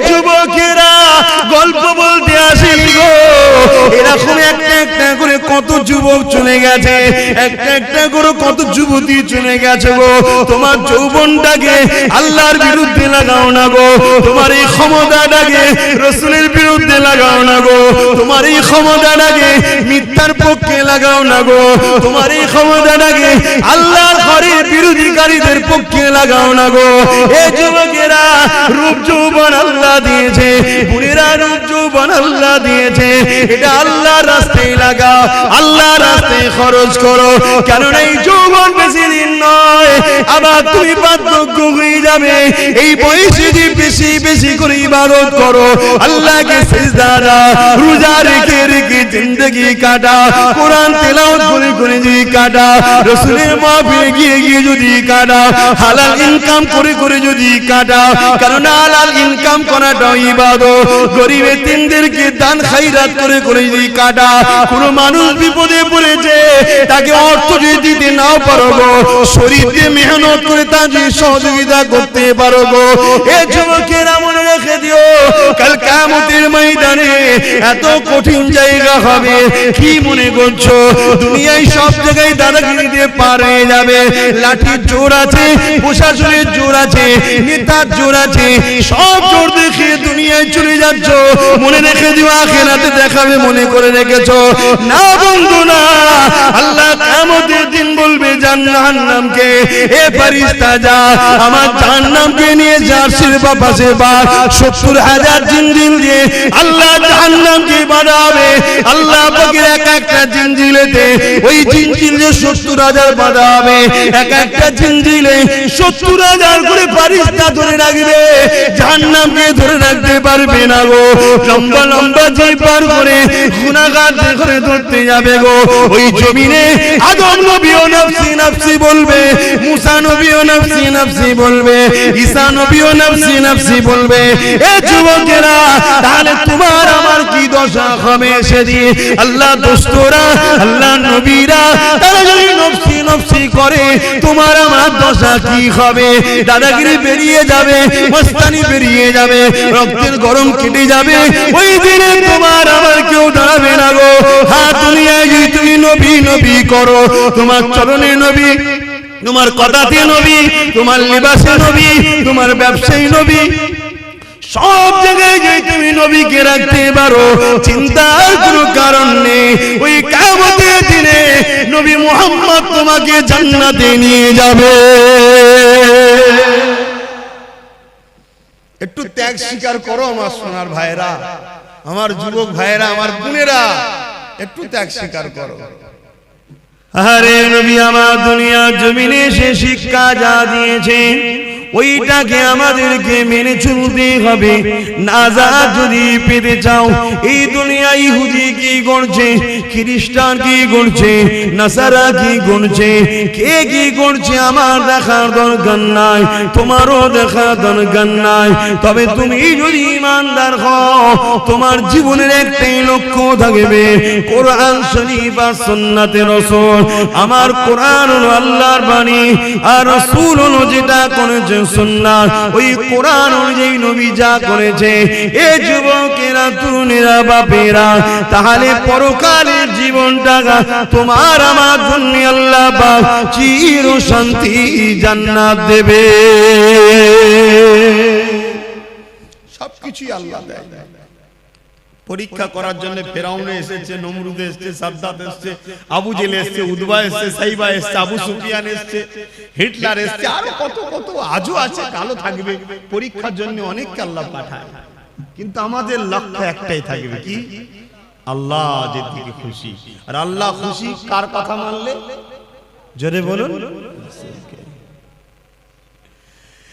যুবকেরা গল্প বলতে আসি গো, এরকম একটা একটা করে কত যুবক চলে গেছে, একটা একটা করে কত যুবতী চলে গেছে গো। তোমার যৌবনটাকে আল্লাহর বিরুদ্ধে লাগাও না গো, তোমার এই ক্ষমতাটাকে রাসূলের বিরুদ্ধে লাগাও না গো, তোমার এই ক্ষমতাটাকে মিথ্যার পক্ষে লাগাও না গো, তোমার এই ক্ষমতাটাকে আল্লাহর ঘরের বিরোধীকারীদের পক্ষে লাগাও না গো। এ যুবকেরা রূপ যৌবন আল্লাহ দিয়েছে, বুড়িরা রূপ যৌবন আল্লাহ দিয়েছে, এটা আল্লাহর রাস্তায় লাগাও, আল্লাহর রাস্তায় খরচ করো, কেননা এই যৌবন বেশি দিন নয়, আবার তুমি বার্ধক্য হয়ে যাবে। এই বয়সে যে বেশি বেশি করে ইবাদত করো, আল্লাহকে সিজদা দাও, রোজা রেখে রেখে জিন্দেগি কাটা, কোরআন তেলাওয়াত করে করে যদি কাটা, রাসূলের মাহফিলে গিয়ে গিয়ে যদি কাটা, হালাল ইনকাম করে করে যদি কাটা, কারণ হালাল ইনকাম করাটা ইবাদত, গরিব এতিমদেরকে দান খায়রাত করে করে যদি কাটা, কোন মানুষ বিপদে পড়েছে তাকে অর্থ যদি দিতে নাও পারো গো, শরীর দিয়ে মেহনত করে তার সহযোগিতা করতে পারো গো। এ যুবকেরা মনে রেখে দিও, কাল কিয়ামতের ময়দানে এত কঠিন জায়গা হবে। কি মনে করছো দুনিয়ায় সব জায়গায় দাদাগিরি দিয়ে পার হয়ে যাবে? লাঠির জোর আছে, প্রশাসনের জোর আছে, নেতার জোর আছে, সব জোর দেখে দুনিয়ায় চলে যাচ্ছ। মনে রেখে দিও আখিরাতে দেখাবে মনে করে রেখেছো না বন্ধু না। আল্লাহ কিয়ামতের দিন বলবে জাহান্নামকে, এ ফেরেশতা যা আমার জাহান্নামকে নিয়ে যা, সিরবা পাশে বা ৭০,০০০ জিনজিল দিয়ে আল্লাহ জাহান্নামকে বাঁধাবে। আল্লাহ পাকের এক একটা জিনজিলেতে ওই জিনজিলে ৭০,০০০ বাঁধা হবে, এক একটা জিনজিলে ৭০,০০০ করে ফেরেশতা ধরে রাখবে, জাহান্নামকে ধরে রাখতে পারবে না গো। লম্বা লম্বা যে পার করে গুনাহগার করে ধরতে যাবে গো। ওই জমিনে আদম নবীও নফসি নফসি বলবে, মুসা নবীও নফসি নফসি বলবে, ঈসা নবীও নফসি নফসি বলবে। এ যুবকেরা তাহলে তোমার আমার কি দশা হবে সেদিন? আল্লাহ দোস্তরা, আল্লাহ নবীরা তারা যদি নফসি নফসি করে, তোমার আমার দশা কি হবে? দাদাগিরি বেরিয়ে যাবে, মস্তানি বেরিয়ে যাবে, রক্তের গরম কেটে যাবে। ওই দিনে তোমার আমার কেউ দাঁড়াবে না গো। হ্যাঁ, দুনিয়ায় যদি তুমি নবী নবী করো, তোমার চরণে নবী, তোমার কথাতে নবী, তোমার লিবাসে নবী, তোমার ব্যবসায়ী নবী, সব জায়গায় যে তুমি নবীকে রাখতে পারো, চিন্তার কোনো কারণ নেই। ওই কিয়ামতের দিনে নবী মুহাম্মদ তোমাকে জান্নাতে নিয়ে যাবে। একটু ত্যাগ স্বীকার করো আমার সোনার ভাইরা, আমার যুবক ভাইরা, আমার বোনেরা, একটু ত্যাগ স্বীকার করো। আরে নবী আমার দুনিয়ার জমিনে সে শিক্ষা যা দিয়েছে ওইটাকে আমাদেরকে মেনে চলতে হবে। নাজাত যদি পেতে চাও, এই দুনিয়া ইহুদি কি করছে, খ্রিস্টান কি করছে, নাসারা কি করছে, কে কি করছে আমার দেখার দরকার নাই, তোমারও দেখার দরকার নাই। তবে তুমি যদি ইমানদার হও, তোমার জীবনের একটাই লক্ষ্য থাকবে, কোরআন শরীফ আর সুন্নাতে রাসূল। আমার কোরআন হলো আল্লাহর বাণী, আর রাসূল হলো যেটা করেছে সুন্নাত। ওই কোরআন অনুযায়ী নবী যা করেছে। এ যুবকেরা, তরুণেরা, বাপেরা, তাহলে পরকালের জীবনটা তোমার আমার জন্য আল্লাহ পাক চির শান্তি জান্নাত দেবে। সবকিছুই আল্লাহ দেয়। পরীক্ষা করার জন্য ফেরাউন এসেছে, নমরুদ এসেছে, সাদ্দাত এসেছে, আবু জেল এসেছে, উদবা এসেছে, সাইবা এসেছে, আবু সুফিয়ান এসেছে, হিটলার এসেছে, আর কত কত আজও আছে, কালো থাকবে। পরীক্ষার জন্য অনেককে আল্লাহ পাঠায়, কিন্তু আমাদের লক্ষ্য একটাই থাকবে, কি? আল্লাহ যেদিকে খুশি। আর আল্লাহ খুশি কার কথা মানলে? জোরে বলুন।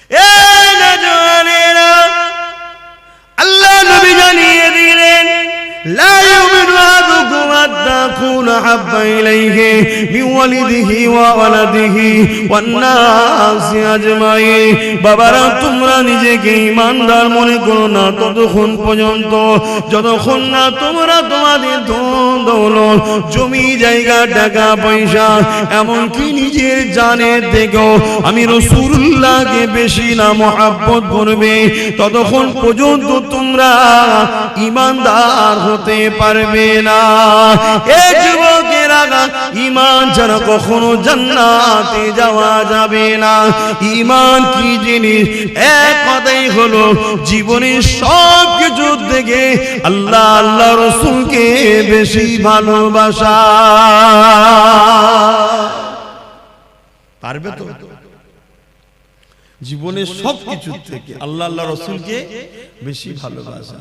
এই নজওয়ানেরা, আল্লাহ নবী জানিয়ে দিলেন, লা ইউমিনু আহাদুকুম হাত্তা আকুনা হাব্বা ইলাইহি من والده وولده والناس أجمعين বাবারা তোমরা নিজেকে ঈমানদার মনে করো না ততক্ষণ পর্যন্ত যতক্ষণ না তোমরা তোমাদের ধন দৌলত জমি জায়গা টাকা পয়সা এমনকি নিজের জানের থেকেও আমি রাসূলুল্লাহকে বেশি না মহব্বত করবে ততক্ষণ পর্যন্ত তোমরা ঈমানদার হতে পারবে না। এই যুবকেরা ঈমান ছাড়া কখনো জান্নাতে যাওয়া যাবে না। ঈমান কি জিনিস? এক কথাই হলো জীবনের সব কিছু থেকে আল্লাহ আল্লাহ রাসূলকে বেশি ভালোবাসা। পারবে তো? জীবনের সব কিছু থেকে আল্লাহ আল্লাহ রাসূলকে বেশি ভালোবাসা।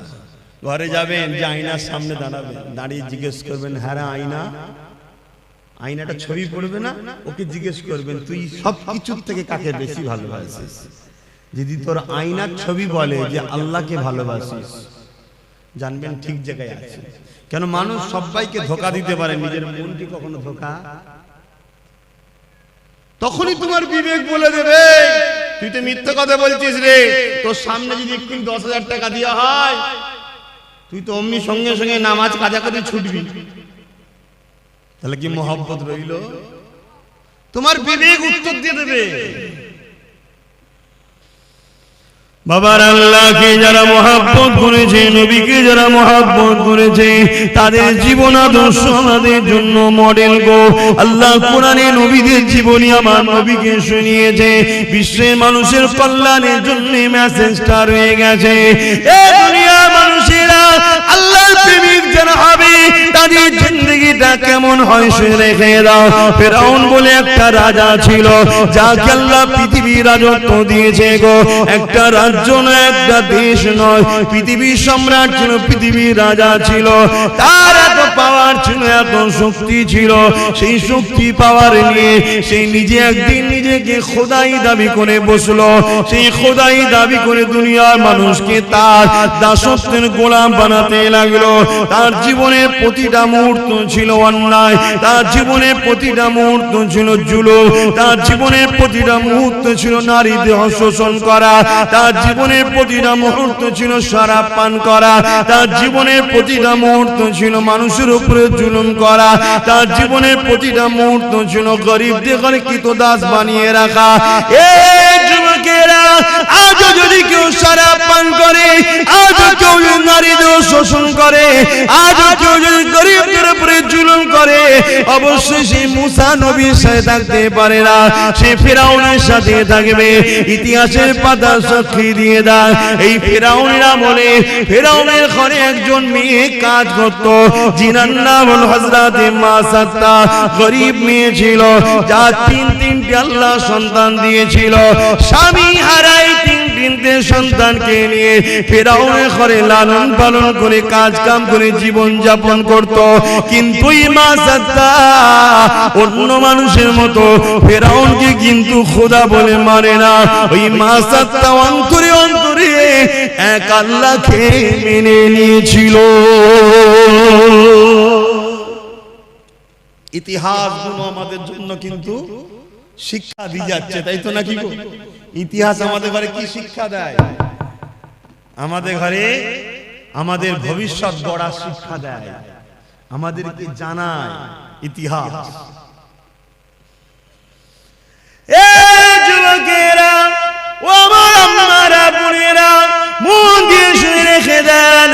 ঘরে যাবেন, যে আয়নার সামনে দাঁড়াবেন, দাঁড়িয়ে জিজ্ঞেস করবেন, হ্যাঁ আয়না, আয়নাটা ছবি পড়বে না, ওকে জিজ্ঞেস করবেন তুই সব কিছুর থেকে কাকে বেশি ভালোবাসিস? যদি তোর আয়নার ছবি বলে যে আল্লাহকে ভালোবাসিস, জানবেন ঠিক জায়গায় আছে। কেন মানুষ সবাইকে ধোঁকা দিতে পারে, নিজের মনকে কখনো ধোঁকা। তখনই তোমার বিবেক বলে দেবে তুই তো মিথ্যা কথা বলছিস রে। তোর সামনে যদি একটু 10,000 টাকা দেওয়া হয়, তুই তো অমনি সঙ্গে সঙ্গে নামাজ কাজা করে ছুটবি। তাহলে কি মোহাব্বত রইল? তোমার বিবেক উত্তর দিয়ে দেবে। বাবার আল্লাহকে যারা মহব্বত করেছে, নবীকে যারা মহব্বত করেছে, তাদের জীবন আদর্শ আমাদের জন্য মডেল গো। আল্লাহ কোরআনে নবীদের জীবনী আমার নবীকে শুনিয়েছে, বিশ্বের মানুষের কল্যাণের জন্য মেসেজটা রয়ে গেছে। এই দুনিয়ার মানুষেরা আল্লাহর প্রেমিক যারা হবে তাদের জিন্দেগিটা কেমন হয় সে রেখে দাও। ফেরাউন বলে একটা রাজা ছিল, যাকে আল্লাহ পৃথিবীর রাজত্ব দিয়েছে গো। একটা রাজ্য নয়, একটা দেশ নয়, পৃথিবীর সম্রাট ছিল, পৃথিবীর রাজা ছিল। তার এত পাওয়ার ছিল, এত শক্তি ছিল। সেই শক্তি পাওয়ার নিয়ে সেই নিজে একদিন নিজেকে খোদাই দাবি করে বসলো। সেই খোদাই দাবি করে দুনিয়ার মানুষকে তার দাসত্বের গোলাম বানাতে লাগলো। তার জীবনের প্রতিটা মুহূর্ত ছিল অন্যায়, তার জীবনের প্রতিটা মুহূর্ত ছিল জুলুম, তার জীবনের প্রতিটা মুহূর্ত ছিল নারীদের শোষণ করা, তার জীবনের প্রতিটা মুহূর্ত ছিল শরাব পান করা, তার জীবনের প্রতিটা মুহূর্ত ছিল মানুষের উপরে জুলুম করা, তার জীবনের প্রতিটা মুহূর্ত ছিল গরিবদের ঘরে কৃতদাস বানিয়ে রাখা। এই যুবকেরা, আজও যদি কেউ শরাব পান করে, আজও কেউ নারীদের শোষণ করে, আজও কেউ যদি গরিবদের উপরে জুলুম করে, অবশ্যই সে মুসা নবীর সাথে থাকতে পারে না, সে ফেরাউনের সাথে থাকবে। ইতিহাসের পাতা সাক্ষী দিয়ে দেয়, এই ফেরাউনের আমলে ফেরাউনের ঘরে একজন মেয়ে কাজ করত, যিনার নাম হল হযরতে মাসাত্তা। গরিব মেয়ে ছিল, যার তিনটে আল্লাহ সন্তান দিয়েছিল। স্বামী হারাই তিনটে সন্তানকে নিয়ে ফেরাউনের ঘরে লালন পালন করে কাজ কাম করে জীবন যাপন করত। কিন্তু এই মাসাত্তা অন্য মানুষের মতো ফেরাউনকে কিন্তু খোদা বলে মানে না। ওই মাসাত্তা অন্তরে অন্তরে এক আল্লাহকে মেনে নিয়েছিল। ইতিহাসগুলো আমাদের জন্য কিন্তু শিক্ষা দিয়ে যাচ্ছে, তাই তো নাকি? ইতিহাস আমাদের ঘরে কি শিক্ষা দেয়? আমাদের ঘরে আমাদের ভবিষ্যৎ গড়ার শিক্ষা দেয়, আমাদেরকে জানায় ইতিহাস। এই যুবকেরা, ও আমার আম্মারা, বোনেরা, মন দিয়ে শুনে রেখে দেন,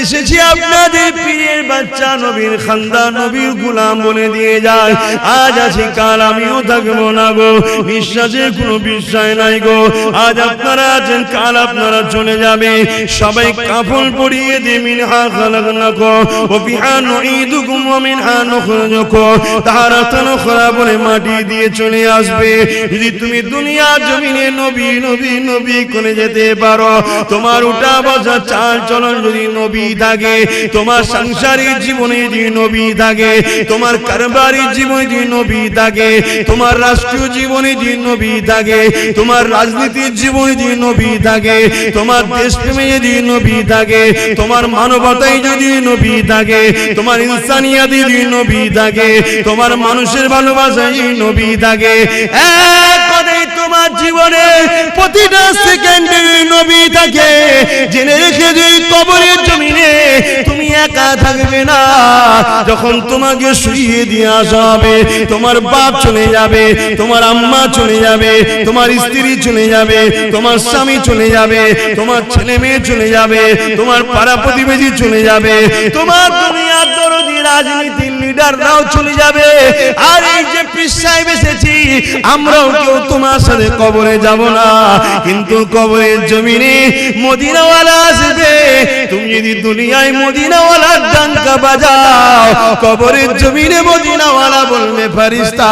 এসেছি আপনাদের পীরের বাচ্চা, নবীর খানদান, নবীর গোলাম বলে দিয়ে যায়। আজ আছি, কাল আমিও থাকবো না গো। বিশ্বাসের কোনো বিষয় নাই গো। আজ আপনারা আছেন, কাল আপনারা চলে যাবে। সবাই কাফন পরিয়ে দিয়ে মিনহা খালাকনাকুম ওয়া ফিহা নুঈদুকুম ওয়া মিনহা নুখরিজুকুম তারাতান উখরা বলে মাটি দিয়ে চলে আসবে। যদি তুমি দুনিয়া জমিনে নবী নবী নবী করে যেতে পারো, তোমার উঠা বসা চাল চলন যদি নবী থাকে, তোমার সাংসারিক জীবনে যদি নবী থাকে, তোমার কারবারিক জীবনে যদি নবী থাকে, তোমার রাষ্ট্রীয় জীবনে যদি নবী থাকে, তোমার রাজনীতির জীবনে যদি নবী থাকে, তোমার দেশপ্রেমে যদি নবী থাকে, তোমার মানবতায় যদি নবী থাকে, তোমার ইনসানিয়াতে যদি নবী থাকে, তোমার মানুষের ভালোবাসায় যদি নবী থাকে, এক কথায় তোমার জীবনে প্রতিটা সেকেন্ডে নবী থাকে, জেনে রেখে যে কবরের জমিনে তুমি একা থাকবে না। যখন তোমাকে শুইয়ে দিয়ে আসা হবে, তোমার বাপ চলে যাবে, তোমার আম্মা চলে যাবে, তোমার স্ত্রী চলে যাবে, তোমার স্বামী চলে যাবে, তোমার ছেলে মেয়ে চলে যাবে, তোমার পাড়া প্রতিবেশী চলে যাবে, তোমার দুনিয়ার দরদি রাজনীতির লিডাররাও চলে যাবে। আর এই যে পীর সাহেব এসেছি, আমরাও কেউ তোমার সাথে কবরে যাব না, কিন্তু কবরের জমিনে মদিনাওয়ালা আসবে। তুমি যদি দুনিয়ায় মদিনাওয়ালার ডাঙ্কা বাজাও, কবরের জমিনে মদিনাওয়ালা বলবে ফেরেশতা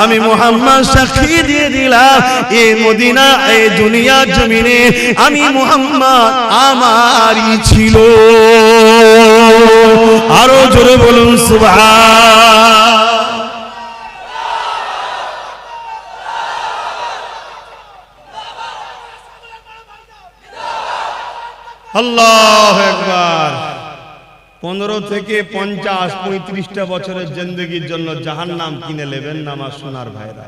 আমি মুহাম্মদ সাক্ষী দিয়ে দিলাম, এই মদিনা এই দুনিয়ার জমিনে আমি মুহাম্মদ আমারই ছিল। আরো জোরে বলুন সুবহান। আল্লাহু আকবার। 15 থেকে 50 35টা বছরের জিন্দেগির জন্য জাহান্নাম কিনে নেবেন না আমার সোনার ভাইরা।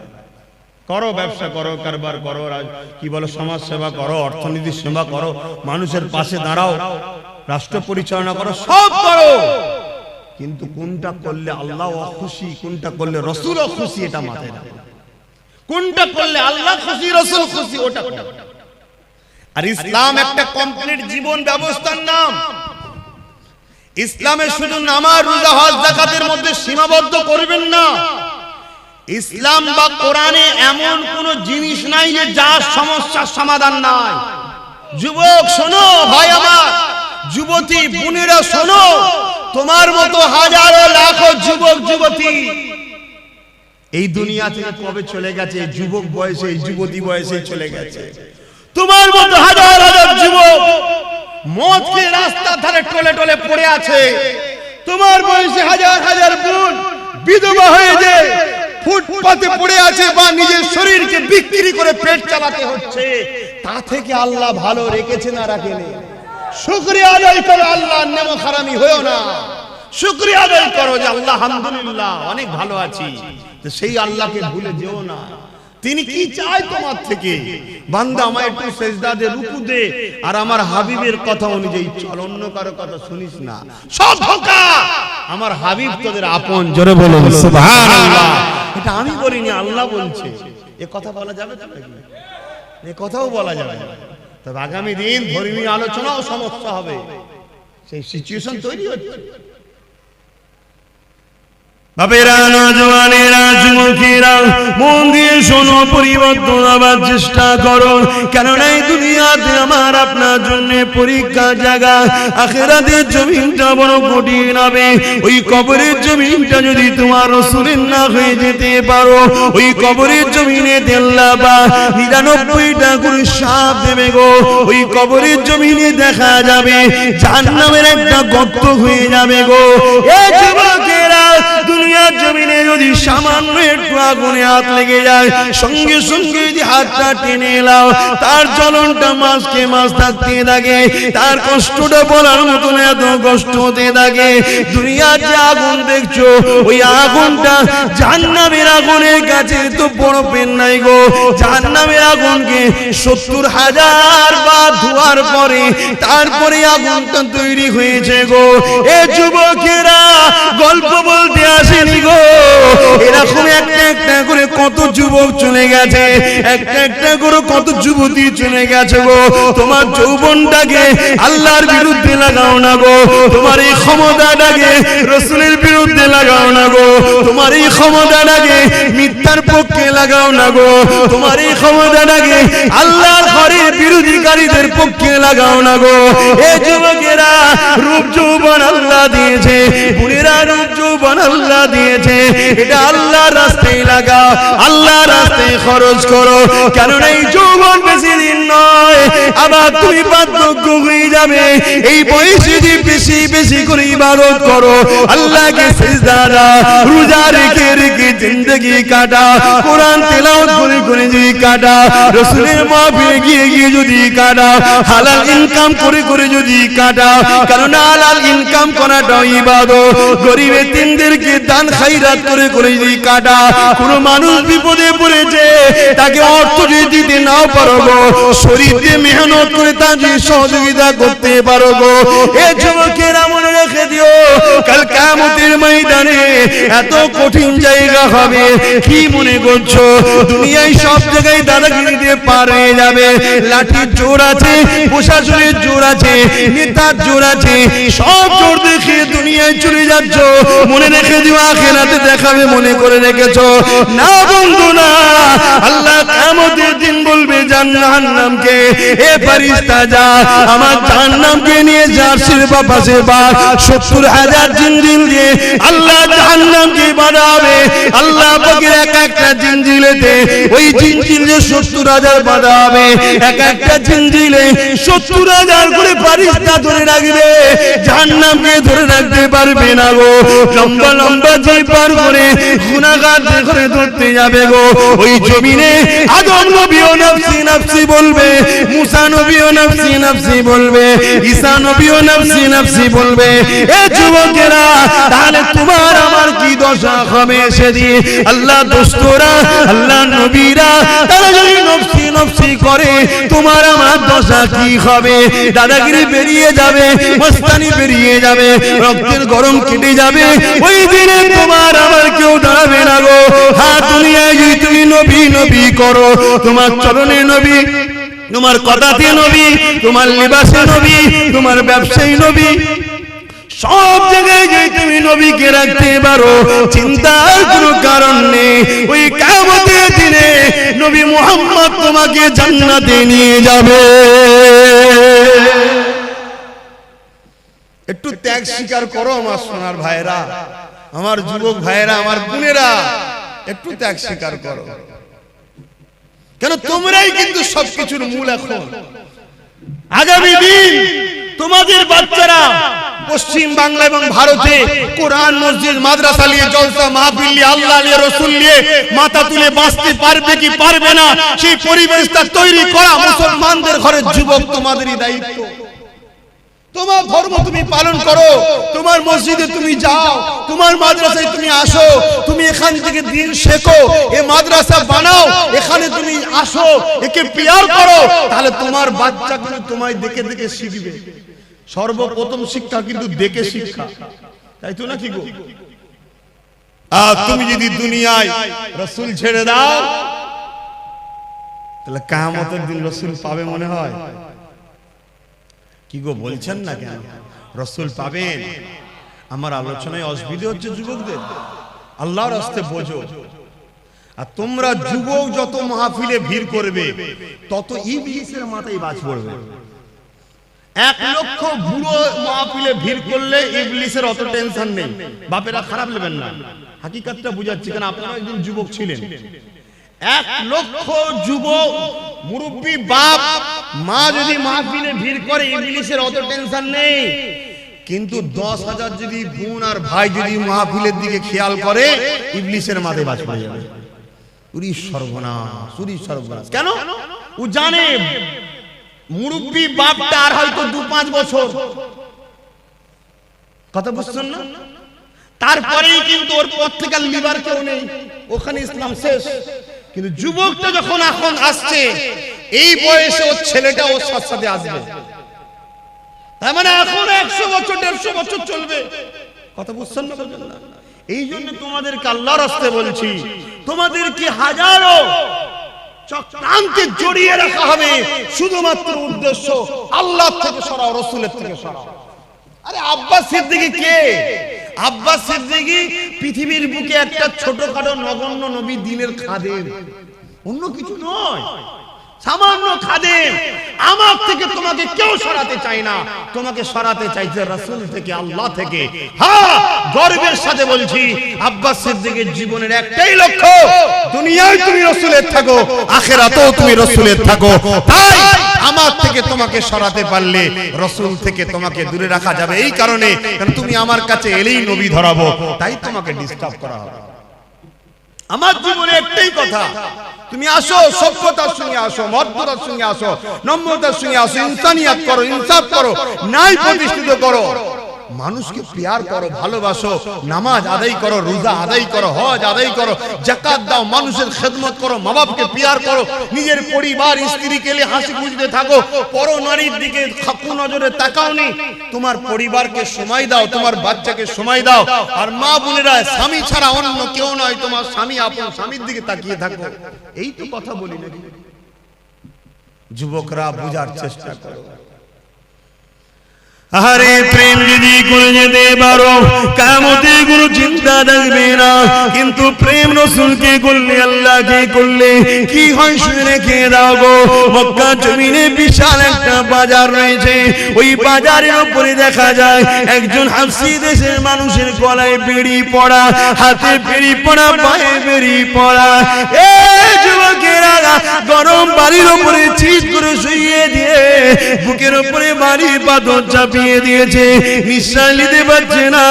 করো, ব্যবসা করো, কারবার করো, কি বলো, সমাজ সেবা করো, অর্থনীতির সেবা করো, মানুষের পাশে দাঁড়াও, রাষ্ট্র পরিচালনা করো, সব করো, কিন্তু কোনটা করলে আল্লাহ খুশি, কোনটা করলে রাসূল খুশি, এটা মাথায় রাখো। কোনটা করলে আল্লাহ খুশি, রাসূল খুশি, ওটা করো। আর ইসলাম একটা কমপ্লিট জীবন ব্যবস্থার নাম। ইসলামে শুধু নামাজ, রোজা, হজ, যাকাতের মধ্যে সীমাবদ্ধ করবেন না। ইসলাম বা কোরআনে এমন কোন জিনিস নাই যে যার সমস্যার সমাধান নাই। যুবক শোনো, ভাই আমার, যুবতী বোনেরা শোনো, তোমার মতো হাজারো লাখো যুবক যুবতী এই দুনিয়া থেকে কবে চলে গেছে, যুবক বয়সে, এই যুবতী বয়সে চলে গেছে। তোমার মতো হাজার হাজার যুবক মদ খেয়ে রাস্তার ধারে টলে টলে পড়ে আছে। তোমার বয়সে হাজার হাজার বোন বিধবা হয়ে যায়, ফুটপাতে পড়ে আছে, বা নিজের শরীরকে বিক্রি করে পেট চালাতে হচ্ছে। তা থেকে আল্লাহ ভালো রেখেছে না রাখেনি? শুকরিয়া আদায় করো, আল্লাহর নেমত হারামি হয়ো না। শুকরিয়া আদায় করো যে আল্লাহ আলহামদুলিল্লাহ অনেক ভালো আছি। তো সেই আল্লাহকে ভুলে যেও না। তিনি কি চায় তোমার থেকে? বান্দা আমায় একটু সেজদা দে, রুকু দে, আর আমার হাবিবের কথা অনুযায়ী চল, অন্য কারো কথা শুনিস না, সব ধোঁকা। আমার হাবিব তোদের আপন। জোরে বলুন সুবহানাল্লাহ। এটা আমি বলিনি, আল্লাহ বলছে। এ কথা বলা যাবে তো নাকি? এ কথাও বলা যাবে না। তবে আগামী দিন ধর্মীয় আলোচনাও সমস্যা হবে, সেই সিচুয়েশন তৈরি হচ্ছে। বাপেরা, নওজওয়ানেরা, যুবকেরা, মন দিয়ে শোনো, পরিবর্তন আবার চেষ্টা করো। কেননা এই দুনিয়াতে আমার আপনার জন্য পরীক্ষার জায়গা, আখিরাতের জমিনটা বড় কঠিন হবে। ওই কবরের জমিনটা যদি তোমার রাসূলের না হয়ে যেতে পারো, ওই কবরের জমিনে আল্লাহ বা 99টা করে সাপ দেবে গো। ওই কবরের জমিনে দেখা যাবে জাহান্নামের একটা গর্ত হয়ে যাবে গো। এ যুবকেরা, দুনিয়ার জমিনে যদি সামান্য একটু আগুনে হাত লেগে যায়, সঙ্গে সঙ্গে যদি হাতটা টেনে এলাও, তার জ্বলনটা মাসকে মাস থাকতে থাকে, তার কষ্টটা বলার মতন এত কষ্ট হতে থাকে। দুনিয়ার যে আগুন দেখছো, ওই আগুনটা জাহান্নামের আগুনের কাছে তো বড় পেন নাই গো। জাহান্নামের আগুনকে 70,000 বার ধোয়ার পরে তারপরে আগুনটা তৈরি হয়েছে গো। এ যুবকেরা, গল্প বলতে আসেনি গো। এরকম একটা একটা করে কত যুবক চলে গেছে, একটা একটা করে কত যুবতী চলে গেছে গো। তোমার যৌবনটাকে আল্লাহর বিরুদ্ধে লাগাও না গো। তোমার এই ক্ষমতাটাকে রাসূলের বিরুদ্ধে লাগাও না গো। তোমার এই ক্ষমতাটাকে মিথ্যার পক্ষে লাগাও না গো। তোমার এই ক্ষমতাটাকে আল্লাহর ঘরের বিরোধীকারীদের পক্ষে লাগাও না গো। এ যুবকেরা, রূপ যৌবন আল্লাহ দিয়েছে, বুড়িরা রূপ যৌবন আল্লাহ দিয়েছে, এটা আল্লাহর রাস্তায় লাগাও, আল্লাহর রাস্তায় খরচ করো। কারণ এই যৌবন বেশি দিন নয়, আবার তুমি বার্ধক্য হয়ে যাবে। এই বয়সে যদি বেশি বেশি করে ইবাদত করো, আল্লাহকে সিজদা দাও, রোজা রেখে রেখে জিন্দেগি কাটা, কোরআন তেলাওয়াত করে করে যদি কাটা, রাসূলের মাহফিলে গিয়ে গিয়ে যদি কাটা, হালাল ইনকাম করে করে যদি কাটা, কারণ হালাল ইনকাম করাটাও ইবাদত। গরিব এতিমদেরকে দান খায়রাত করে করে যদি কাটা, কোন মানুষ বিপদে পড়েছে তাকে অর্থ যদি দিতে নাও পারো গো, শরীর দিয়ে মেহনত করে তাকে সহযোগিতা করতে পারো গো। এ যুবকেরা মনে রেখে দিও, কাল কিয়ামতের ময়দানে এত কঠিন জায়গা হবে। কি মনে করছো দুনিয়ায় সব জায়গায় দাদাগিরি দিয়ে পার হয়ে যাবে? লাঠির জোর আছে, প্রশাসনের জোর আছে, নেতার জোর আছে, সব জোর দেখে দুনিয়ায় চলে যাচ্ছ। মনে রেখে দিও আখিরাতে দেখাবে মনে করে রেখেছো না বন্ধু না। আল্লাহ কিয়ামতের দিন বলবে জাহান্নামকে, এ ফেরেশতা যা আমার জাহান্নামকে নিয়ে যা, আরশের পাশে বা ৭০,০০০ জিনজিল দিয়ে আল্লাহ জাহান্নামকে বাঁধাবে। আল্লাহ পাকের এক একটা জিনজিলেতে ওই জিনজিলে ৭০,০০০ বাঁধা হবে। এক একটা জিনজিলে ৭০,০০০ করে ফেরেশতা ধরে রাখবে, জাহান্নামকে ধরে রাখতে পারবে না গো। লম্বা লম্বা জিন পার করে গুনাহগার করে ধরতে যাবে গো। ওই জমিনে আদম নবীও নফসি নফসি বলবে, মুসা নবীও নফসি নফসি বলবে, ঈসা নবীও নফসি নফসি বলবে। এ যুবকেরা, তাহলে তোমার আমার কি দশা হবে সেদিন? আল্লাহ দোস্তরা, আল্লাহ নবীরা তারা যদি নফসি নফসি করে, তোমার আমার দশা কি হবে? দাদাগিরি বেরিয়ে যাবে, মস্তানি বেরিয়ে যাবে, রক্তের গরম কেটে যাবে। ওই দিনে তোমার আমার কেউ দাঁড়াবে না গো। হ্যাঁ, দুনিয়ায় যদি তুমি নবী নবী করো, তোমার চরণে নবী, তোমার কথাতে নবী, তোমার লিবাসে নবী, তোমার ব্যবসায়ী নবী, সব জায়গায় যে তুমি নবীকে রাখতে পারো, চিন্তার কোনো কারণ নেই। ওই কিয়ামতের দিনে নবী মুহাম্মদ তোমাকে জান্নাতে নিয়ে যাবে। একটু ত্যাগ স্বীকার করো আমার সোনার ভাইরা, আমার যুবক ভাইরা, আমার বোনেরা, একটু ত্যাগ স্বীকার করো। কেন তোমরাই কিন্তু সবকিছুর মূল। এখন আগামী দিন তোমাদের বাচ্চারা পশ্চিম বাংলা এবং ভারতে কোরআন, মসজিদ, মাদ্রাসা নিয়ে, জলসা মাহফিল নিয়ে, আল্লাহ নিয়ে, রাসূল নিয়ে মাথা তুলে বাঁচতে পারবে কি পারবে না, সেই পরিবেশটা তৈরি করা মুসলমানদের ঘরের যুবক তোমাদেরই দায়িত্ব। তোমার ধর্ম তুমি পালন করো, তোমার মসজিদে তুমি যাও, তোমার মাদ্রাসায় তুমি আসো, তুমি এখান থেকে দিন শেখো, এই মাদ্রাসা বানাও, এখানে তুমি আসো, একে পিয়ার করো, তাহলে তোমার বাচ্চা কিন্তু তোমায় দেখে দেখে শিখবে। সর্বপ্রথম শিক্ষা কিন্তু দেখে শিক্ষা, তাই তো নাকি গো? আর তুমি যদি দুনিয়ায় রাসূল ছেড়ে দাও, তাহলে কিয়ামতের দিন রাসূল পাবে মনে হয়? কি গো বলছেন না কেন? রাসূল পাবেন। আমার আলোচনায় অসুবিধা হচ্ছে যুবকদের? আল্লাহর রাস্তায় বোঝো। আর তোমরা যুবক যত মাহফিলে ভিড় করবে, তত ইবলিসের মাথায় বাজ পড়বে। 1 লক্ষ বুড়ো মাহফিলে ভিড় করলে ইবলিসের অত টেনশন নেই। বাপেরা খারাপ নেবেন না, হাকিকতটা বুঝাচ্ছি, কারণ আপনারা একদিন যুবক ছিলেন। 1 লক্ষ যুবক মুরব্বী বাপ মা যদি মাহফিলে ভিড় করে, ইবলিসের অত টেনশন নেই। কিন্তু 10,000 যদি বোন আর ভাই যদি মাহফিলের দিকে খেয়াল করে, ইবলিসের মাথায় বাজ পড়ে যাবে। উরি সর্বনাশ, উরি সর্বনাশ। কেন? ও জানে মুরব্বী বাপটা আর হয়তো 2-5 বছর, কথা বুঝছেন না? তারপরেই কিন্তু ওর পর থেকে লিবার কেউ নেই, ওখানে ইসলাম শেষ। কিন্তু যুবকটা যখন এখন আসছে, এই বয়সে ওর ছেলেটা ওর সাথে আসবে, তার মানে এখন 100 বছর 150 বছর চলবে, কথা বুঝছেন না? এই জন্য তোমাদেরকে আল্লাহর রাস্তায় বলছি, তোমাদেরকে হাজারো চক্রান্তে জড়িয়ে রাখা হবে, শুধুমাত্র উদ্দেশ্য আল্লাহ থেকে সরাও, রাসূলের থেকে সরাও। আরে আব্বাস সিদ্দিকী কে? আব্বাস সিদ্দিকী পৃথিবীর বুকে একটা ছোটখাটো নগণ্য নবী, দ্বীনের খাদেম, অন্য কিছু নয়। সামান্য খাদেম, আমার থেকে তোমাকে কেউ সরাতে চায় না, তোমাকে সরাতে চাইছে রাসূল থেকে, আল্লাহ থেকে। হ্যাঁ, গর্বের সাথে বলছি, আব্বাস সিদ্দিকের জীবনের একটাই লক্ষ্য, দুনিয়ায় তুমি রাসূলের থাকো, আখিরাতেও তুমি রাসূলের থাকো। তাই আমার থেকে তোমাকে সরাতে পারলে রাসূল থেকে তোমাকে দূরে রাখা যাবে, এই কারণে কারণ তুমি আমার কাছে এলেই নবী ধরাবো, তাই তোমাকে ডিস্টার্ব করা হবে। আমার জীবনে একটাই কথা, তুমি আসো, সভ্যতার সঙ্গে আসো, মর্যাদার সঙ্গে আসো, নম্রতার সঙ্গে আসো, ইনসানিয়াত করো, ইনসাফ করো, ন্যায় প্রতিষ্ঠিত করো, মানুষকে প্যার করো, ভালোবাসো, নামাজ আদায় করো, রোজা আদায় করো, হজ আদায় করো, যাকাত দাও, মানুষের খেদমত করো, মা বাপকে প্যার করো, নিজের পরিবার স্ত্রীকে নিয়ে হাসি খুশিতে থাকো, পর নারীর দিকে খাকু নজরে তাকাওনি, তোমার পরিবারকে সময় দাও, তোমার বাচ্চাকে সময় দাও। আর মা বোনেরা, স্বামী ছাড়া অন্য কেউ নয়, তোমার স্বামী আপন স্বামীর দিকে তাকিয়ে থাকো। এই তো কথা বলি নাকি? যুবকরা বুঝার চেষ্টা করো। আরে প্রেম যদি করে যেতে পারো, কিয়ামতে কোনো চিন্তা থাকবে না। কিন্তু প্রেম রাসূলকে করলে, আল্লাহকে করলে কি হয় শুনে রেখে দাও গো। মক্কা জমিনে বিশাল একটা বাজার রয়েছে, ওই বাজারের উপরে দেখা যায় একজন হাবশী দেশের মানুষের গলায় বেড়ি পড়া, হাতে বেড়ি পড়া, পায়ে বেড়ি পড়া। এই যুবকেরা গরম বাড়ির উপরে চিৎ করে শুইয়ে দিয়ে বুকের উপরে বাড়ি পাথর চাপিয়ে দিয়েছে, নিঃশ্বাস নিতে পারছে না,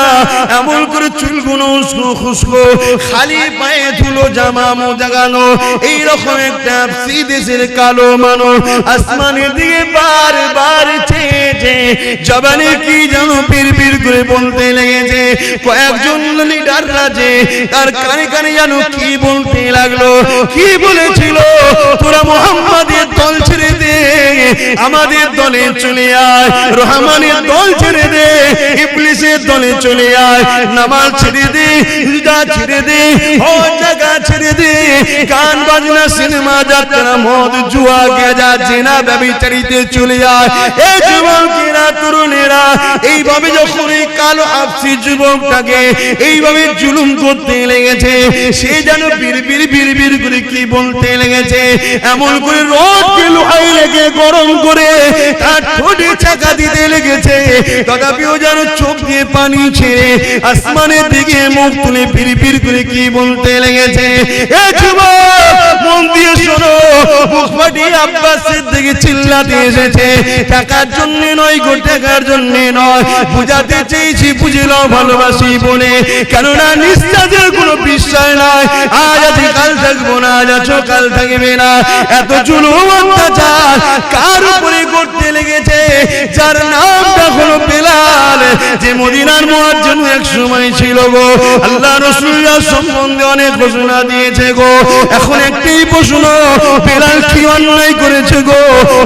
এমন করে চুলগুলো উস্কো খুস্কো, খালি পায়ে ধুলো জামা মোজাগানো, এইরকম একটা হাবশী দেশের কালো মানুষ আসমানের দিকে বারবার চেয়েছে, জবানে কি যেন পিরপির করে বলতে লেগেছে। কয়েকজন লিডার রাজে তার কানে কানে যেন কি বলতে লাগলো, কি বলেছিল, তোরা মুহাম্মাদের দল ছেড়ে দে, আমাদের দলে চলে আয়, রহমানের দল ছেড়ে দে, ইবলিসের দলে চলে আয়, নামাজ ছেড়ে দে, রোজা ছেড়ে দে, হজ জাকাত ছেড়ে দে, গান বাজনা, সিনেমা, যাত্রা, মদ, জুয়া, গাঁজা, জেনা, ব্যভিচারিতে চলে আয়। এই যুবকেরা, তরুণেরা এইভাবে যখন এই কালো হাবশী যুবকটাকে এইভাবে জুলুম করতে লেগেছে, সে যেন বিড়বিড় বিড়বিড় করে কি বলতে লেগেছে, এমন করে রোদকে লোহায় লেগে গরম করে তার ঠোঁটে চাকা দিতে লেগেছে, তথাপিও যেন চোখ দিয়ে পানি ছেড়ে আসমানের দিকে মুখ তুলে বিড়বিড় করে কি বলতে লেগেছে। এ যুবক, মন দিয়ে শোনো, মুখ ফাটিয়ে আব্বাস সিদ্দিক চিল্লাতে এসেছে, টাকার জন্য নয় গো, টাকার জন্য নয়, বুঝাতে চেয়েছি বুঝে নাও ভালোবাসি বলে, কেননা নিঃশ্বাসের কোনো বিশ্বাস নাই, আজ আছি কাল থাকবো না, আজ আছো কাল থাকবে না। এত জুলুম অত্যাচার কার উপরে করতে লেগেছে, যার নামটা হলো বেলাল, যে মদিনার মুয়াজ্জিন এক সময় ছিল গো। আল্লাহ রাসূলের সম্বন্ধে অনেক ঘোষণা দিয়েছে গো। এখন একটাই প্রশ্ন, বেলাল কি অন্যায় করেছে গো?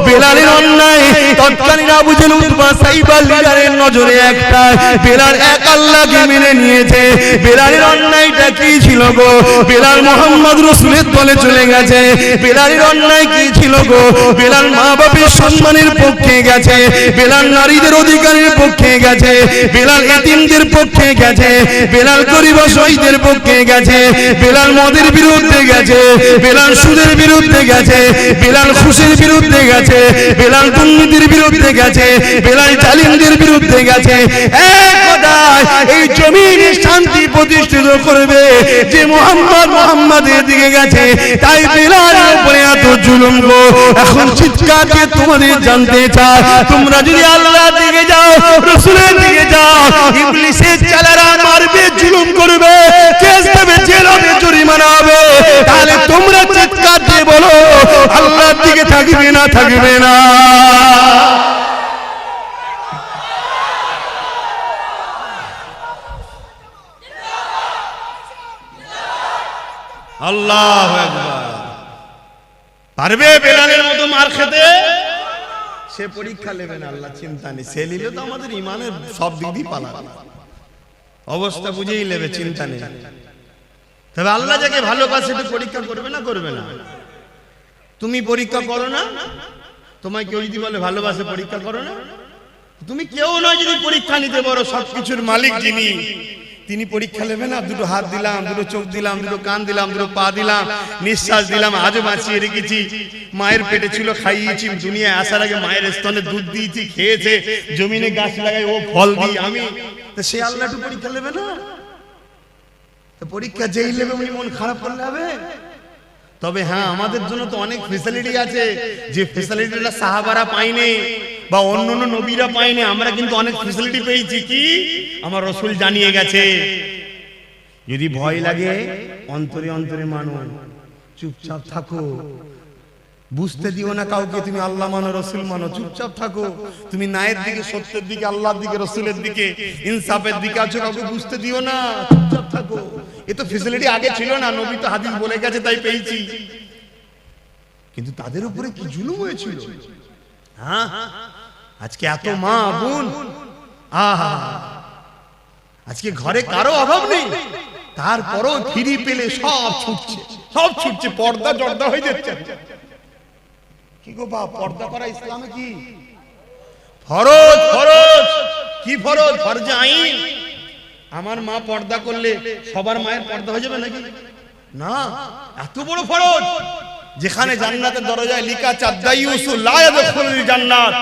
বেলালের অন্যায় তৎকালীন আবু জেহেল, উতবা, সাইবা লিডারের নজরে একটা, বেলাল এক আল্লাহকে মেনে নিয়েছে। বেলালের অন্যায়টা কি ছিল গো? বেলাল মুহাম্মদ রাসূলের দলে চলে গেছে। বেলালের অন্যায় কি ছিল গো? বেলাল মা বাপের সম্মানের পক্ষে গেছে, বেলাল নারীদের অধিকারের পক্ষে গেছে, বেলাল এতিমদের পক্ষে গেছে, বেলাল গরিব অসহায়দের পক্ষে গেছে, বেলাল মদের বিরুদ্ধে গেছে, বেলাল সুদের বিরুদ্ধে গেছে, বেলাল ঘুষের বিরুদ্ধে গেছে, বেলাল দুর্নীতির বিরুদ্ধে গেছে, বেলাল জালিমদের বিরুদ্ধে গেছে। এক কথায় এই জমিনে শান্তি প্রতিষ্ঠিত করবে যে মুহাম্মাদের দিকে গেছে, তাই বেলালের উপরে এত জুলুম গো। এখন চিৎকার দিয়ে তোমাদের জানতে চাই, তোমরা যদি আল্লাহর দিকে যাও, রাসূলের দিকে যাও, ইবলিসের চালারা মারবে, জুলুম করবে, কেস দেবে, জেল হবে, জরিমানা হবে, তাহলে তোমরা চিৎকার দিয়ে বলো আল্লাহর দিকে থাকবে না, থাকবে না? আল্লাহু আকবার। পারবে বেলালের মতো মার খেতে? সে পরীক্ষা নেবে না, আল্লাহ চিন্তা নেই, সে নিলে তো আমাদের ইমানের সব দিক দিয়ে পালাবে, অবস্থা বুঝেই নেবে, চিন্তা নেই। তবে আল্লাহ যাকে ভালোবাসে একটু পরীক্ষা করবে না, করবে না? তুমি পরীক্ষা করো না? তোমায় কেউ যদি বলে ভালোবাসে, পরীক্ষা করো না? তুমি কেউ নয় যদি পরীক্ষা নিতে পারো, সবকিছুর মালিক যিনি, তিনি পরীক্ষা নেবে না, দুটো হাত দিলাম, দুটো চোখ দিলাম, দুটো কান দিলাম, দুটো পা দিলাম, নিঃশ্বাস দিলাম, আজও বাঁচিয়ে রেখেছি। মায়ের পেটে ছিল, খাইয়েছি, দুনিয়ায় আসার আগে মায়ের স্তনে দুধ দিয়েছি, খেয়েছে, জমিনে গাছ লাগাই ও ফল দিই আমি, তো সে আল্লাহ একটু পরীক্ষা নেবে না? তো পরীক্ষা যেই নেবে উনি মন খারাপ করলে হবে? তবে হ্যাঁ, আমাদের জন্য তো অনেক ফেসিলিটি আছে, যে ফেসিলিটিটা সাহাবারা পায়নি বা অন্যান্য নবীরা পায়নি, আমরা কিন্তু অনেক ফেসিলিটি পেয়েছি। কি? আমার রাসূল জানিয়ে গেছে। যদি ভয় লাগে অন্তরে অন্তরে মানো, চুপচাপ থাকো, বুঝতে দিও না কাউকে তুমি আল্লাহ মানো, রাসূল মানো, চুপচাপ থাকো। তুমি ন্যায়ের দিকে, সত্যের দিকে, আল্লাহর দিকে, রাসূলের দিকে, ইনসাফের দিকে আছো, কাউকে বুঝতে দিও না, চুপচাপ থাকো। এ তো ফেসিলিটি আগে ছিল না, নবী তো হাদিস বলে গেছে তাই পেয়েছি। কিন্তু তাদের উপরে কি জুলুম হয়েছিল! হ্যাঁ, আজকে এত মা বোন, আহা, আজকে ঘরে কারো অভাব নেই, তারপরও ফিরি পেলে সব ছুটছে, সব ছুটছে, পর্দা জর্দা হয়ে যাচ্ছে। কি গো বাপ, পর্দা করা ইসলামে কি ফরজ? ফরজ কি ফরজ? ফরজে আইন। আমার মা পর্দা করলে সবার মায়ের পর্দা হয়ে যাবে নাকি? না, এত বড় ফরজ, যেখানে জান্নাতের দরজায় লেখা আছে দাইয়ুসু লা ইয়াদখুলুল জান্নাত,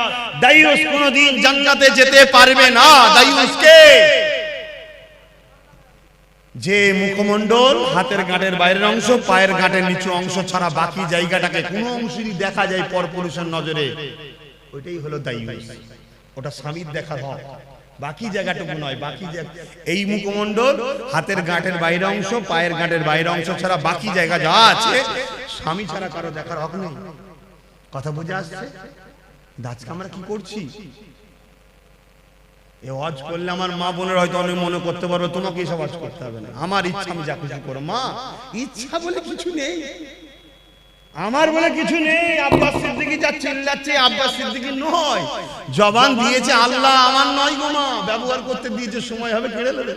দাইয়ুস কোনদিন জান্নাতে যেতে পারবে না। দাইয়ুস কে? যে মুখমণ্ডল, হাতের গাঁটের বাইরের অংশ, পায়ের গাঁটের নিচু অংশ ছাড়া বাকি জায়গাটাকে কোন অংশই দেখা যায় পরপুরুষের নজরে, ওইটাই হলো দাইয়ুস। ওটা স্বামীর দেখা হয়, বাকি জায়গাটুকু নয়। বাকি এই মুখমণ্ডল, হাতের গাঁটের বাইরের অংশ, পায়ের গাঁটের বাইরের অংশ ছাড়া বাকি জায়গা যা আছে স্বামী ছাড়া কারো দেখার হক নেই। কথা বুঝে আসছে? আজকে আমরা কি করছি? এই ওয়াজ করলে আমার মা বোনের হয়তো অনেক মনে করতে পারবে তোমাকে এসব ওয়াজ করতে হবে না, আমার ইচ্ছা আমি যা খুশি করো। মা, ইচ্ছা বলে কিছু নেই, আমার বলে কিছু নেই। আব্বাস সিদ্দিকী যা চিল্লাচ্ছে, আব্বাস সিদ্দিকী নয়, জবান দিয়েছে আল্লাহ, আমার নয় গো মা, ব্যবহার করতে দিয়েছে, সময় হবে কেড়ে নেবে।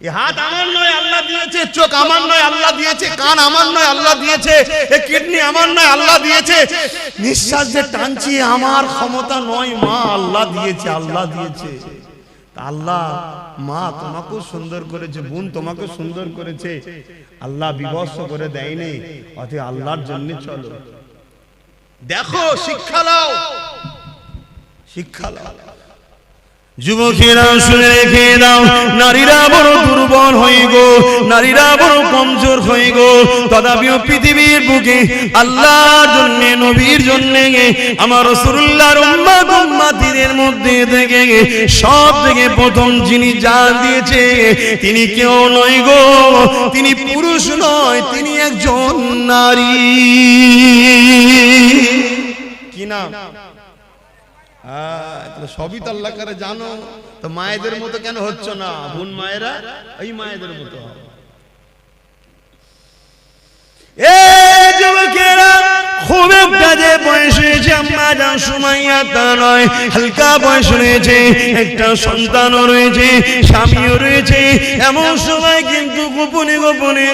এই হাত আমার নয়, আল্লাহ দিয়েছে। চোখ আমার নয়, আল্লাহ দিয়েছে। কান আমার নয়, আল্লাহ দিয়েছে। এই কিডনি আমার নয়, আল্লাহ দিয়েছে। নিঃশ্বাস যে টানছি আমার ক্ষমতা নয়, মা আল্লাহ দিয়েছে, আল্লাহ দিয়েছে। আল্লাহ, মা তোমাকেও সুন্দর করেছে, বোন তোমাকেও সুন্দর করেছে, আল্লাহ বিবস্ত করে দেয়নি। অতএব আল্লাহর জন্য চলো, দেখো, শিক্ষা নাও, শিক্ষা নাও। যুবকেরা শুনে রেখে দাও, নারীরা বড় দুর্বল হয়ে গো, নারীরা বড় কমজোর হয়ে গো, তথাপিও পৃথিবীর বুকে আল্লাহর জন্য, নবীর জন্য, আমার রাসূলুল্লাহর উম্মত উম্মতিদের মধ্যে থেকে সব থেকে প্রথম যিনি জান দিয়েছে, তিনি কেউ নয় গো, তিনি পুরুষ নয়, তিনি একজন নারী। কি নাম? সবই তো আল্লাহ করে জানো, তো মায়েদের মতো কেন হচ্ছ না? বোন মায়েরা এই মায়েদের মতো হবে। যুবকেরা, খুব একটা যে বয়স হয়েছে আম্মা জান সুমাইয়া তা নয়, হালকা বয়স রয়েছে, একটা সন্তানও রয়েছে, স্বামীও রয়েছে, এমন সময় কিন্তু গোপনে গোপনে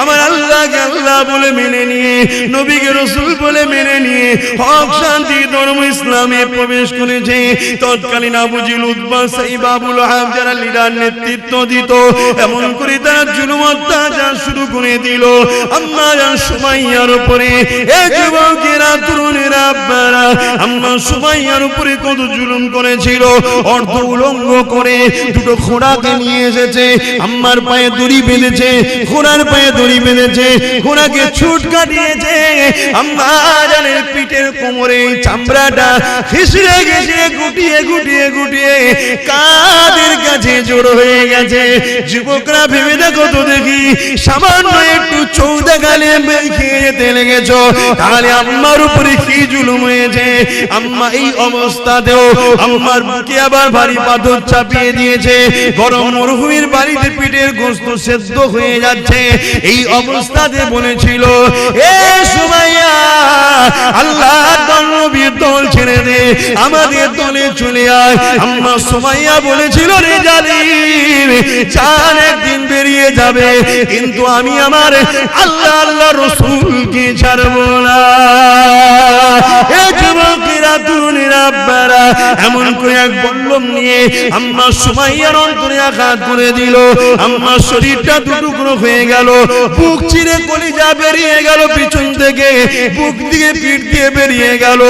আমার আল্লাহকে আল্লাহ বলে মেনে নিয়ে, নবীকে রাসূল বলে মেনে নিয়ে হক শান্তি ধর্ম ইসলামে প্রবেশ করেছে। তৎকালীন আবু জিল, উতবা, সাইবা, আবু লাহাব যারা লিডার নেতৃত্ব দিত, এমন করে তারা জুলুম অত্যাচার শুরু করে দিল আম্মা জান সুমাইয়ার উপরে। যুবকেরা, তরুণেরা, আব্বারা, আম্মা সুমাইয়ার উপরে কত জুলুম করেছিল। অর্ধ উলঙ্গ করে দুটো ঘোড়াকে নিয়ে এসেছে, আম্মার পায়ে দড়ি বেঁধেছে, ঘোড়ার পায়ে দড়ি বেঁধেছে, ঘোড়াকে ছুট কাটিয়েছে। আম্মা জানের পিঠের কোমরে চামড়াটা খিসড়ে গেছে, গুটিয়ে গুটিয়ে গুটিয়ে কাদের কাছে জড়ো হয়ে গেছে। যুবকরা ভেবে দেখো তো দেখি, সামান্য একটু চৌদা গালে খেয়ে যেতে লেগেছ, তাহলে আম্মার উপরে কি জুলুম হয়েছে। আম্মা এই অবস্থাতেও আম্মার বুকে আবার ভারী পাথর চাপিয়ে দিয়েছে, গরম মরুভূমির বাড়িতে পিঠের গোশত সেদ্ধ হয়ে যাচ্ছে। এই অবস্থাতে বলেছিল, এ সুমাইয়া, আল্লাহর নবীর দল ছেড়ে দে, আমাদের দলে চলে আয়। আম্মা সুমাইয়া বলেছিল, রে জালিম, জান একদিন বেরিয়ে যাবে, কিন্তু আমি আমার আল্লাহ আল্লাহ রাসূলকে ছাড়বো না। এ যুবকেরা, তরুণীরা আব্বারা এমন করে এক বল্লম নিয়ে আম্মা সুমাইয়ার অন্তরে আঘাত করে দিল। আম্মার শরীরটা দুটুকরো হয়ে গেল, বুক চিরে কলিজা বেরিয়ে গেল, পিছন থেকে বুক দিয়ে পিঠ দিয়ে বেরিয়ে গেল।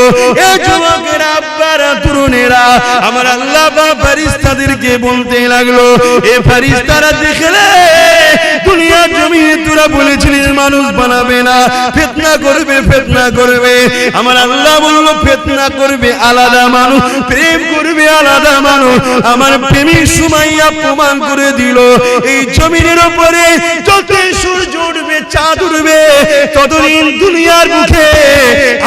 এ যুবকেরা আব্বারা তরুণেরা আমার আল্লাহ বা ফেরেশতাদেরকে বলতে লাগলো, এ ফেরেশতারা দেখলে দুনিয়ার জমিনে তোরা বলেছিলিস মানুষ বানাবে না, ফিতনা করবে ফিতনা করবে। আমার আল্লাহ বলল ফিতনা করবে আলাদা মানুষ, প্রেম করবে আলাদা মানুষ। আমার প্রেমিক সুমাইয়া প্রমাণ করে দিল এই জমিনের উপরে যত সূর্য উঠবে চাঁদ উঠবে ততদিন দুনিয়ার মুখে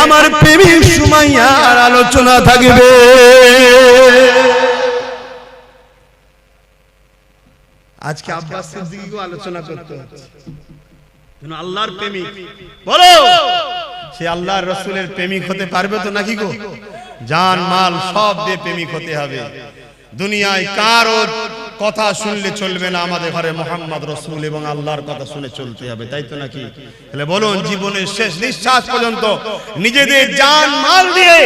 আমার প্রেমিক সুমাইয়ার আলোচনা থাকবে। আজকে আব্বাস সিদ্দিকীকে আলোচনা করতে হচ্ছে, আল্লাহর প্রেমিক বলো সে আল্লাহর রাসূলের প্রেমিক হতে পারবে তো নাকি গো? জান মাল সব দিয়ে প্রেমিক হতে হবে। দুনিয়ায় কারো কথা শুনলে চলবে না, আমাদের ঘরে মুহাম্মদ রাসূল এবং আল্লাহর কথা শুনে চলতে হবে, তাই তো নাকি? তাহলে বলুন জীবনের শেষ নিঃশ্বাস পর্যন্ত নিজেদের জান মাল দিয়ে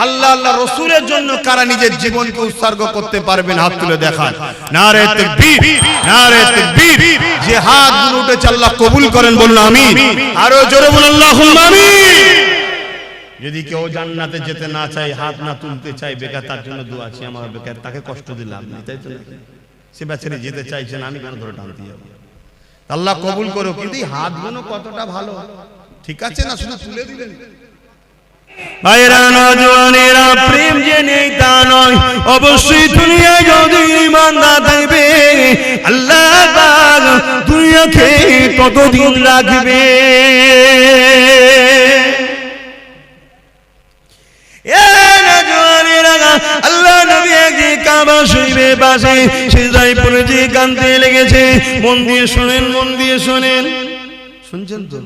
আল্লাহ আল্লাহ রাসূলের জন্য কারা নিজের জীবনকে উৎসর্গ করতে পারবেন? হাত তুলে দেখান। নারে তাকবীর, নারে তাকবীর। যে হাতগুলো উঠেছে আল্লাহ কবুল করেন, বলুন আমিন। আরো জোরে বলুন আল্লাহুম্মা আমিন। যদি কেউ জান্নাতে যেতে না চায়, হাত না তুলতে চায়, বেকার তার জন্য দোয়া আছে। আমার বেকার তাকে কষ্ট দিলাম না, তাই তো? সে বেচারি যেতে চাইছে না, আমি কেন ধরে টানতে যাব? আল্লাহ কবুল করো। কিন্তু এই হাতগুলো কতটা ভালো, ঠিক আছে না? শুধু তুলে দিলেন। ভাইরা নওজওয়ানেরা, প্রেম যে নেই তা নয়, অবশ্যই দুনিয়ায় যদি ঈমানদার থাকবে আল্লাহ পাক দুনিয়াকে কতদিন রাখবে। আল্লাহ নবী একদিন কাবা শরীফের পাশে সিজদায় পড়ে যে কাঁদতে লেগেছে। মন দিয়ে শুনেন, মন দিয়ে শোনেন, শুনছেন তো?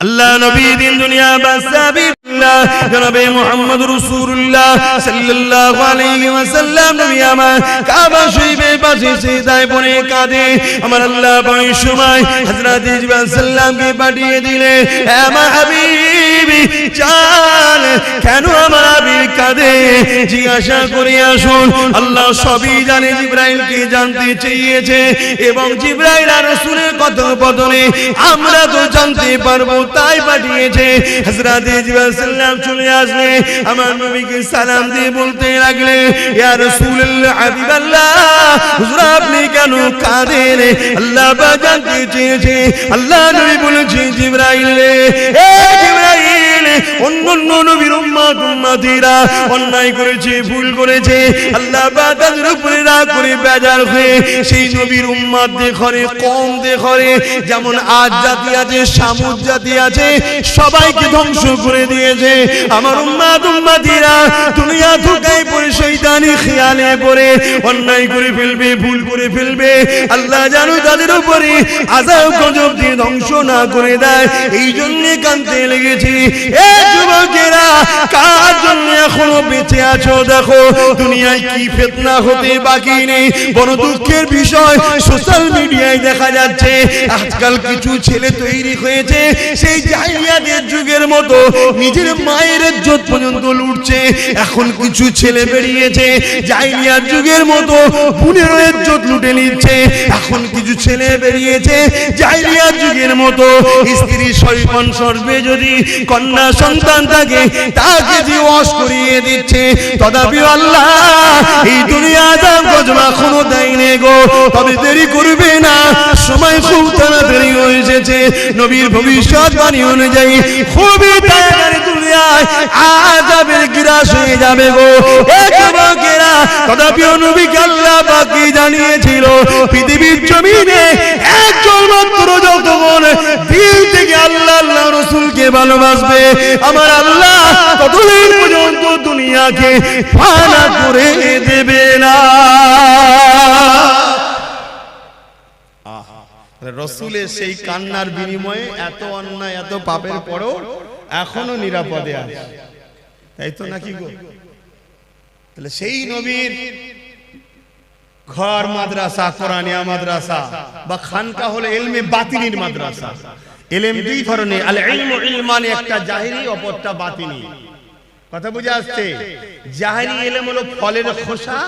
আল্লাহ নবী দিন দুনিয়া বাসাবিল্লাহ জনাবে মুহাম্মদ রাসূলুল্লাহ সাল্লাল্লাহু আলাইহি ওয়াসাল্লাম নবী আমার কাবা শরীফের পাশে সিজদায় পড়ে কাঁদে। আমার আল্লাহ ওই সময় হযরত জিবরাইল সাল্লামকে পাঠিয়ে দিলে, আমার হাবিবি চাল কেন আমার হাবিব কাঁদে জিজ্ঞাসা করে আসুন। আল্লাহ সবই জানে, জিবরাইলকে জানতে চেয়েছে এবং জিবরাইল আর রাসূলের কথোপকথনে আমরা তো জানতে পারবো তাই পাঠিয়েছে। হযরত জিবরাইল সাল্লাম চলে আসলে আমার নবীকে সালাম দিয়ে বলতে লাগলে, ইয়া রাসূলুল্লাহ হাবিবাল্লাহ, হুজুর আপনি কেন কাঁদেন? আল্লাহ পাক জানতে চেয়েছে। আল্লাহ নবী বলেছে, জিবরাইল রে, এ জিবরাইল, অন্যান্য নবীর উম্মতিরা অন্যায় করেছে, ভুল করেছে, আল্লাহ পাক তাদের উপরে রাগ করে বেজার হয়ে সেই নবীর উম্মতদের ঘরে কম দেখরে, যেমন আজ জাতি আছে, সামুদ জাতি আছে, সবাইকে ধ্বংস করে দিয়েছে। আমার উম্মতিরা দুনিয়া ধোঁকায় পড়ে শয়তানি খেয়ালে পড়ে অন্যায় করে ফেলবে, ভুল করে ফেলবে। আল্লাহ জানো তাদের উপরে আযাব গজব দিয়ে ধ্বংস না করে দেয়, এই জন্য কাঁদতে লেগেছি। এ যুবকেরা, কার জন্য এখনো বেঁচে আছো? দেখো দুনিয়ায় কি ফিতনা হতে বাকি নেই। বড় দুঃখের বিষয়, সোশ্যাল মিডিয়ায় দেখা যাচ্ছে আজকাল কিছু ছেলে তৈরি হয়েছে সেই জাহিলিয়াতের যুগের মতো, নিজের মায়ের ইজ্জত পর্যন্ত লুটছে। এখন কিছু ছেলে বেরিয়েছে জাহিলিয়াত যুগের মতো বোনের ইজ্জত লুটে নিচ্ছে। এখন কিছু ছেলে বেরিয়েছে জাহিলিয়াত যুগের মতো স্ত্রী সৈকন সর্বে যদি কন্যা সন্তান থাকে তাকে দিওয়াস করিয়ে দিচ্ছে। তথাপি আল্লাহ এই দুনিয়া দাম গজব এখনো দেয়নি গো। তবে দেরি করবে না, সময় খুব তাড়াতাড়ি হয়ে এসেছে। নবীর ভবিষ্যৎবাণী অনুযায়ী খুবই তাড়াতাড়ি দুনিয়ায় আযাবের গ্রাস হয়ে যাবে গো। এ যুবকেরা, তথাপি নবীকে আল্লাহ পাক জানিয়েছিল পৃথিবীর জমিনে একজন মাত্র যতক্ষণ দিল থেকে আল্লাহ আল্লাহ রাসূলকে ভালোবাসবে আমার আল্লাহ ততদিন পর্যন্ত দুনিয়াকে ফানা করে দেবে না। রাসূলের সেই কান্নার বিনিময়ে এত অন্যায়, এত পাপের পরেও এখনো নিরাপদে আছে, তাই তো নাকি গো? তাহলে সেই নবীর ঘর মাদ্রাসা, কোরআনিয়া মাদ্রাসা বা খানকা হলো ইলমে বাতিনির মাদ্রাসা। ইলম দুই ধরনের, আল ইলমু ইলমানি, একটা জাহিরি অপরটা বাতিনি। কথা বুঝে আসছে? জাহেরি ইলম হলো ফলের খোসা,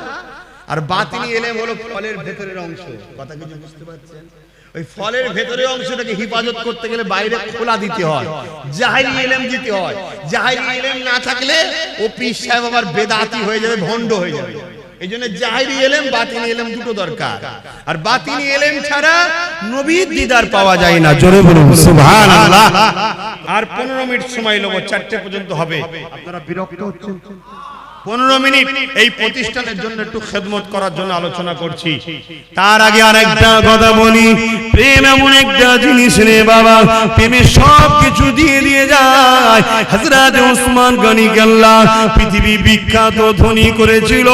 আর বাতিনি ইলম হলো ফলের ভেতরের অংশ। কথা কিছু বুঝতে পারছেন? ওই ফলের ভেতরের অংশটাকে হিফাজত করতে গেলে বাইরে খোলা দিতে হয়, জাহেরি ইলম দিতে হয়। জাহেরি ইলম না থাকলে ও পীর সাহেব আবার বেদাতি হয়ে যাবে, ভণ্ড হয়ে যাবে। এই জন্য জাহেরি ইলম বাতিনি ইলম দুটো দরকার। আর বাতিনি ইলম ছাড়া নবীর দিদার পাওয়া যায় না। জোরে বলুন সুবহানাল্লাহ। আর 15 মিনিট সময় নেব, 4টে পর্যন্ত হবে। আপনারা বিরক্ত হচ্ছেন? 15 মিনিট এই প্রতিষ্ঠানের জন্য একটু খেদমত করার জন্য আলোচনা করছি। তার আগে আরেকটা কথা বলি, প্রেম এমন একটা জিনিস রে বাবা, প্রেমে সব কিছু দিয়ে দিয়ে যায়। হযরত ওসমান গনি আল্লাহ পৃথিবী বিখ্যাত ধনী করেছিল।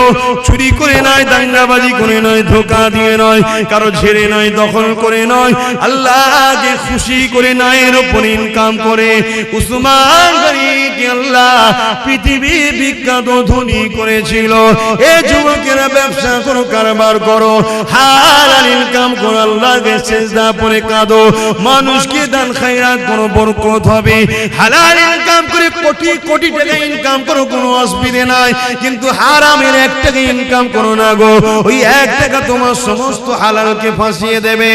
চুরি করে নয়, দাঙ্গাবাজি করে নয়, ধোঁকা দিয়ে নয়, কারো ঝেড়ে নয়, দখল করে নয়, আল্লাহকে খুশি করে নায়ের উপর ইনকাম করে ওসমান গনি আল্লাহ পৃথিবী বিখ্যাত করেছিল। এই যুবকেরা ব্যবসা করো, কারবার করো, হালাল ইনকাম করো, আল্লাহকে সিজদা করে কাঁদো, মানুষকে দান খায়রাত করো, বরকত হবে। হালাল ইনকাম করে কোটি কোটি টাকা ইনকাম করো, কোনো অসুবিধা নাই, কিন্তু হারামের 1 টাকা ইনকাম করো না গো, ওই 1 টাকা তোমার সমস্ত হালালকে ফাঁসিয়ে দেবে।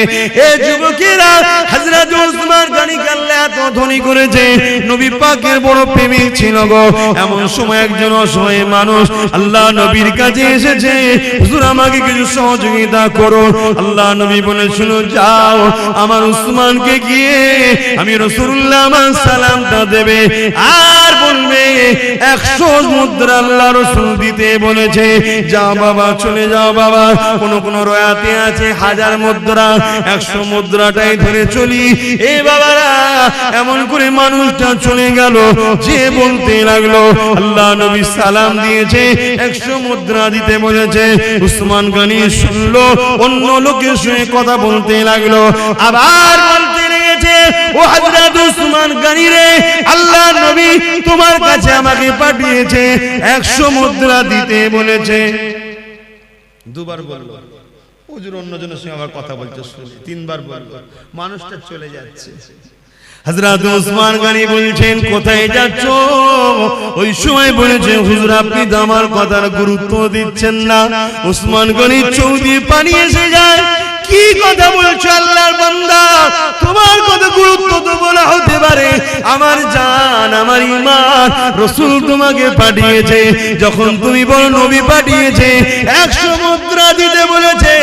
এই যুবকেরা হযরত ওসমান গনি আল্লাহ এত ধনী করেছে, নবী পাকের বড় প্রেমিক ছিল গো। এমন সময় একজন অসহায় মানুষ আল্লাহ নবীর কাছে এসেছে, হুজুর আমাকে কিছু সহযোগিতা করো। আল্লাহ নবী বলে, শুনো, যাও আমার উসমানকে গিয়ে আমি রাসূলুল্লাহ আমার সালামটা দেবে, আর বলবে 100 মুদ্রা আল্লাহ রাসূল দিতে বলেছে। যাও বাবা, চলে যাও বাবা। কোন রয়াতে আছে 1000 মুদ্রা, 100 মুদ্রাটাই ধরে চলি। এ বাবারা, এমন করে মানুষটা চলে গেল, যে বলতে লাগলো আল্লাহ নবী সালাম দিয়েছে, 100 মুদ্রা দিতে বলেছে। উসমান গনি শুনলো, অন্য লোকের সঙ্গে কথা বলতে লাগলো, আবার বলতে লেগেছে, ও হযরত উসমান গনি রে, আল্লাহ নবী তোমার কাছে আমাকে পাঠিয়েছে, 100 মুদ্রা দিতে বলেছে। দুবার বলল, হুজুর অন্যজনের সঙ্গে আবার কথা বলতে শুনি। 3বার বলল, মানুষটা চলে যাচ্ছে। হযরত ওসমান গনি বলছেন, কোথায় যাচ্ছ? ওই সময় বলেছে, হুজুর আপনি তো আমার কথার গুরুত্ব দিচ্ছেন না। ওসমান গনি চৌদি পানি এসে যায়, কি কথা বলছো আল্লাহর বান্দা, তোমার কথা গুরুত্ব তো বলা হতে পারে, আমার জান, আমার ঈমান, রাসূল তোমাকে পাঠিয়েছে। যখন তুমি বলো নবী পাঠিয়েছে, 100 মুদ্রা দিতে বলেছে,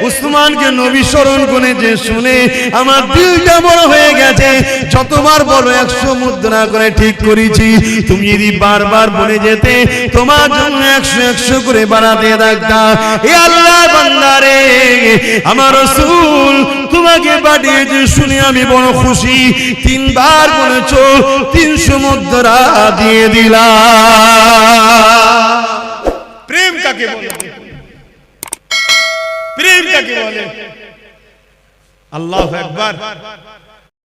উসমানকে নবী স্মরণ করেছে, শুনে আমার দিলটা বড় হয়ে গেছে। যতবার বলো 100 মুদ্রা করে ঠিক করেছি, তুমি যদি বারবার বলে যেতে, তোমার জন্য 100 করে বাড়াতে থাকতাম। এ আল্লাহর বান্দা রে, আমার রাসূল তোমাকে পাঠিয়েছে শুনে আমি বড় খুশি। 3বার বলেছো, 300 মুদ্রা দিয়ে দিলাম। প্রেম কাকে বলে? প্রেম কাকে বলে? আল্লাহু আকবার।